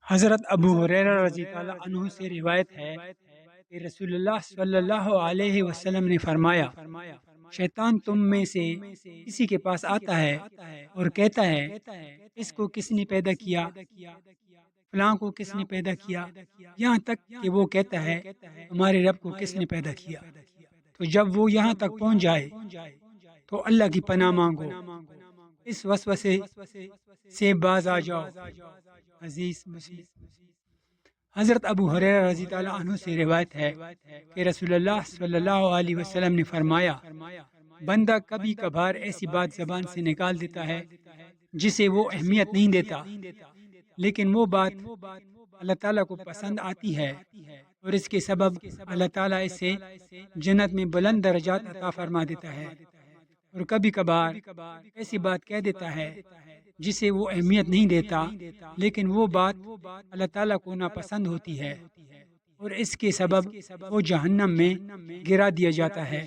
حضرت ابو ہریرہ رضی اللہ عنہ سے روایت ہے کہ رسول اللہ صلی اللہ علیہ وسلم نے فرمایا، شیطان تم میں سے کسی کے پاس آتا ہے اور کہتا ہے اس کو کس نے پیدا کیا، فلاں کو کس نے پیدا کیا، یہاں تک کہ وہ کہتا ہے ہمارے رب کو کس نے پیدا کیا۔ تو جب وہ یہاں تک پہنچ جائے تو اللہ کی پناہ مانگو، اس وسوسے سے باز آ جاؤ۔ عزیز مسلم۔ حضرت ابو ہریرہ رضی اللہ عنہ سے روایت ہے کہ رسول اللہ صلی اللہ علیہ وسلم نے فرمایا، بندہ کبھی کبھار ایسی بات زبان سے نکال دیتا ہے جسے وہ اہمیت نہیں دیتا، لیکن وہ بات اللہ تعالیٰ کو پسند آتی ہے اور اس کے سبب اللہ تعالیٰ اسے جنت میں بلند درجات عطا فرما دیتا ہے۔ اور کبھی کبھار ایسی بات کہہ دیتا ہے جسے وہ اہمیت نہیں دیتا، لیکن وہ بات اللہ تعالیٰ کو ناپسند ہوتی ہے اور اس کے سبب وہ جہنم میں گرا دیا جاتا ہے۔